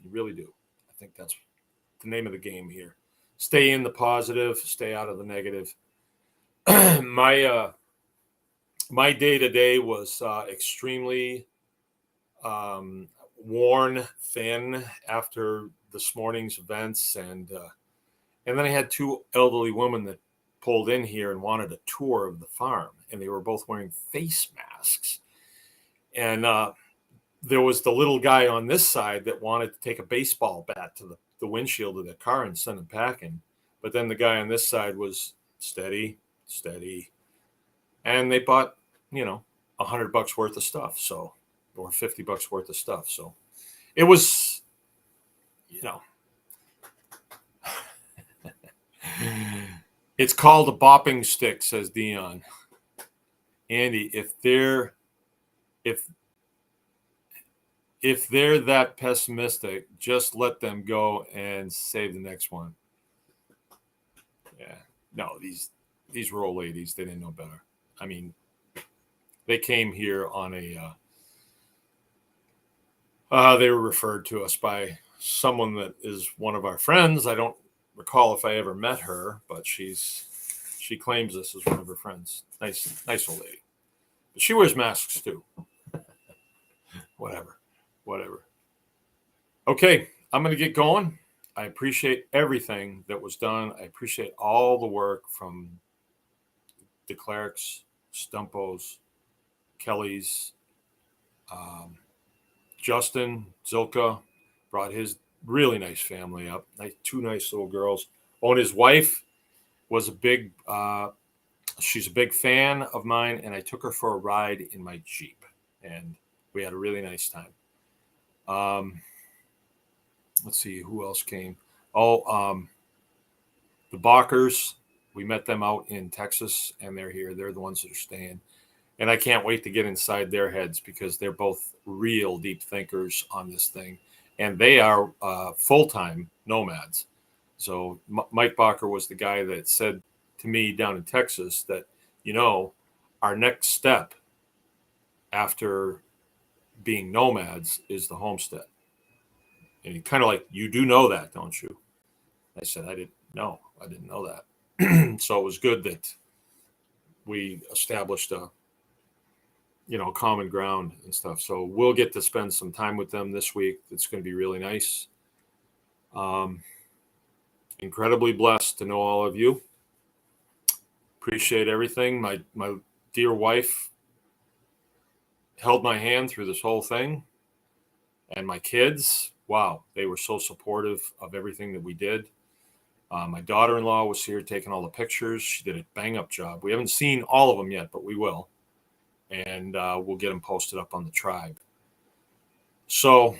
You really do. I think that's the name of the game here. Stay in the positive, stay out of the negative. My day-to-day was extremely worn thin after this morning's events, and then I had two elderly women that pulled in here and wanted a tour of the farm, and they were both wearing face masks. And there was the little guy on this side that wanted to take a baseball bat to the windshield of their car and send him packing. But then the guy on this side was steady. And they bought, $100 worth of stuff. So, or $50 worth of stuff. So it was, it's called a bopping stick, says Dion. Andy, if they're that pessimistic, just let them go and save the next one. Yeah. No, these were old ladies. They didn't know better. I mean, they came here on they were referred to us by someone that is one of our friends. I don't recall if I ever met her, but she claims this as one of her friends. Nice old lady. But she wears masks too. whatever. Okay, I'm going to get going. I appreciate everything that was done. I appreciate all the work from the Clarks, Stumpos, Kelly's, um, Justin, Zilka brought his really nice family up. Two nice little girls. Oh, and his wife was she's a big fan of mine, and I took her for a ride in my Jeep, and we had a really nice time. Let's see who else came. The Balkers. We met them out in Texas, and they're here. They're the ones that are staying. And I can't wait to get inside their heads because they're both real deep thinkers on this thing. And they are full-time nomads. So Mike Bacher was the guy that said to me down in Texas that, our next step after being nomads is the homestead. And he kind of like, you do know that, don't you? I said, I didn't know that. So it was good that we established a common ground and stuff. So we'll get to spend some time with them this week. It's going to be really nice. Incredibly blessed to know all of you. Appreciate everything. My dear wife held my hand through this whole thing. And my kids, wow, they were so supportive of everything that we did. My daughter-in-law was here taking all the pictures. She did a bang-up job. We haven't seen all of them yet, but we will. And we'll get them posted up on the tribe. So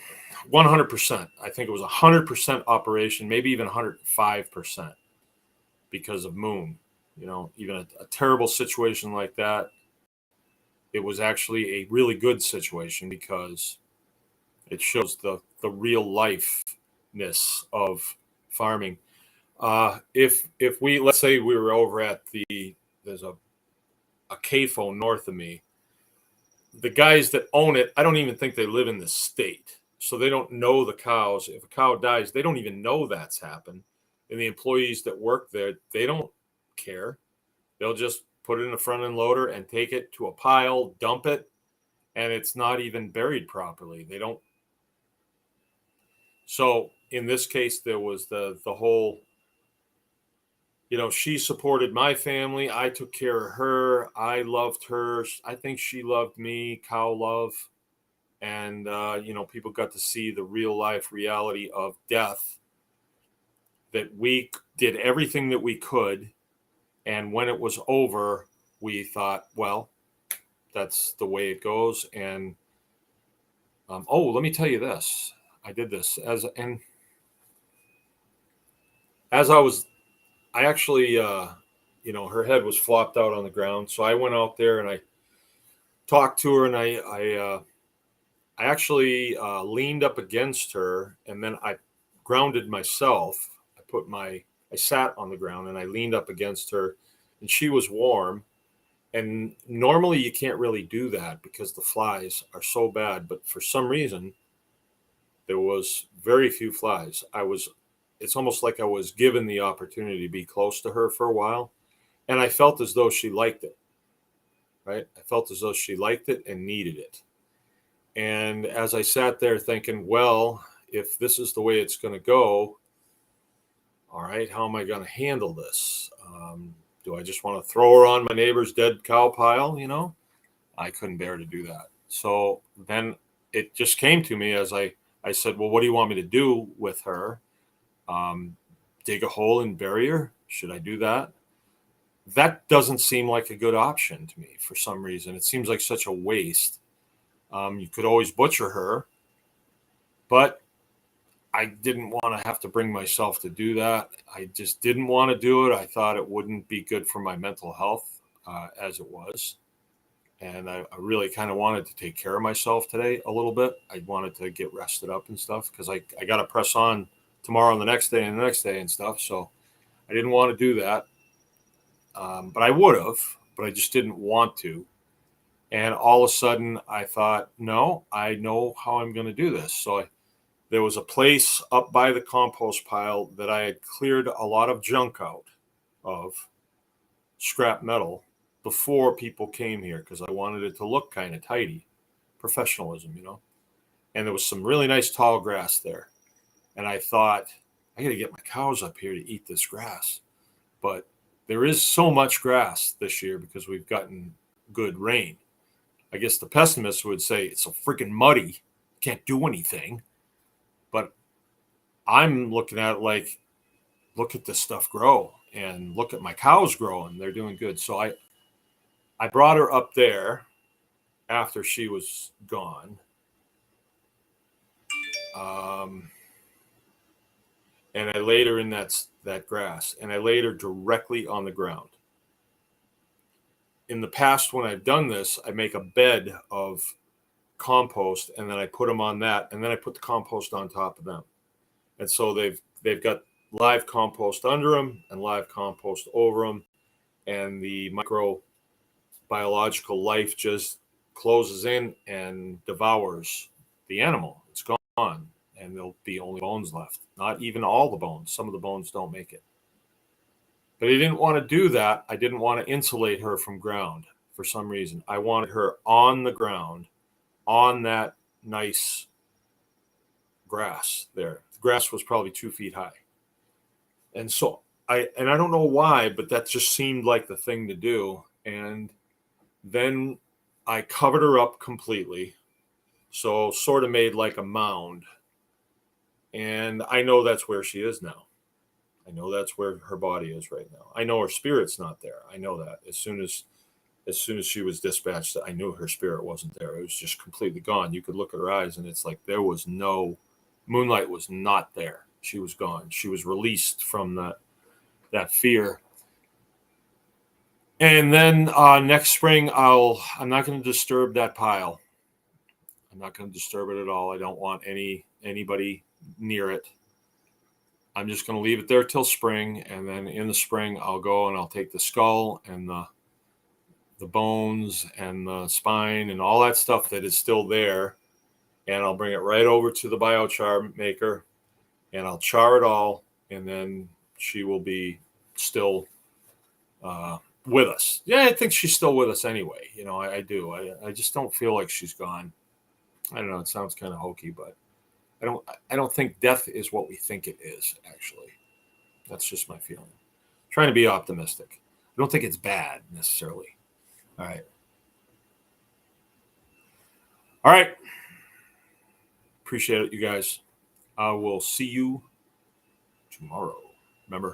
100%, I think it was 100% operation, maybe even 105% because of Moon. Even a terrible situation like that, it was actually a really good situation because it shows the real lifeness of farming. If we, let's say we were over at there's a CAFO north of me, the guys that own it, I don't even think they live in the state. So they don't know the cows. If a cow dies, they don't even know that's happened. And the employees that work there, they don't care. They'll just put it in a front end loader and take it to a pile, dump it, and it's not even buried properly. They don't. So in this case, there was the whole, she supported my family. I took care of her. I loved her. I think she loved me, cow love. And, people got to see the real life reality of death, that we did everything that we could. And when it was over, we thought, well, that's the way it goes. And, let me tell you this. I did this as I actually, her head was flopped out on the ground. So I went out there and I talked to her, and I actually leaned up against her, and then I grounded myself. I sat on the ground and I leaned up against her, and she was warm. And normally you can't really do that because the flies are so bad. But for some reason, there was very few flies. It's almost like I was given the opportunity to be close to her for a while. And I felt as though she liked it, right? I felt as though she liked it and needed it. And as I sat there thinking, well, if this is the way it's going to go, all right, how am I going to handle this? Do I just want to throw her on my neighbor's dead cow pile? I couldn't bear to do that. So then it just came to me as I said, well, what do you want me to do with her? Dig a hole and bury her? Should I do that? That doesn't seem like a good option to me for some reason. It seems like such a waste. You could always butcher her, but I didn't want to have to bring myself to do that. I just didn't want to do it. I thought it wouldn't be good for my mental health as it was. And I really kind of wanted to take care of myself today a little bit. I wanted to get rested up and stuff because I got to press on tomorrow and the next day and stuff. So I didn't want to do that. But I would have, but I just didn't want to. And all of a sudden I thought, no, I know how I'm going to do this. So there was a place up by the compost pile that I had cleared a lot of junk out of, scrap metal, before people came here because I wanted it to look kind of tidy. Professionalism, and there was some really nice tall grass there. And I thought, I got to get my cows up here to eat this grass. But there is so much grass this year because we've gotten good rain. I guess the pessimists would say it's so freaking muddy, can't do anything. But I'm looking at it like, look at this stuff grow and look at my cows growing. They're doing good. So I brought her up there after she was gone. And I laid her in that grass, and I laid her directly on the ground. In the past, when I've done this, I make a bed of compost, and then I put them on that, and then I put the compost on top of them. And so they've got live compost under them and live compost over them, and the microbiological life just closes in and devours the animal. It's gone, and there'll be only bones left. Not even all the bones. Some of the bones don't make it. But I didn't want to do that. I didn't want to insulate her from ground for some reason. I wanted her on the ground, on that nice grass there. The grass was probably 2 feet high. And so I don't know why, but that just seemed like the thing to do. And then I covered her up completely. So sort of made like a mound. And I know that's where she is now. I know that's where her body is right now. I know her spirit's not there. I know that. As soon as she was dispatched, I knew her spirit wasn't there. It was just completely gone. You could look at her eyes and it's like there was no moonlight was not there. She was gone. She was released from that fear. And then next spring I'm not going to disturb that pile. I'm not going to disturb it at all. I don't want anybody near it. I'm just going to leave it there till spring, and then in the spring I'll go and I'll take the skull and the bones and the spine and all that stuff that is still there, and I'll bring it right over to the biochar maker, and I'll char it all, and then she will be still with us. Yeah, I think she's still with us anyway. You know, I do. I just don't feel like she's gone. I don't know. It sounds kind of hokey, but I don't think death is what we think it is, actually. That's just my feeling. I'm trying to be optimistic. I don't think it's bad necessarily. All right. All right. Appreciate it, you guys. I will see you tomorrow.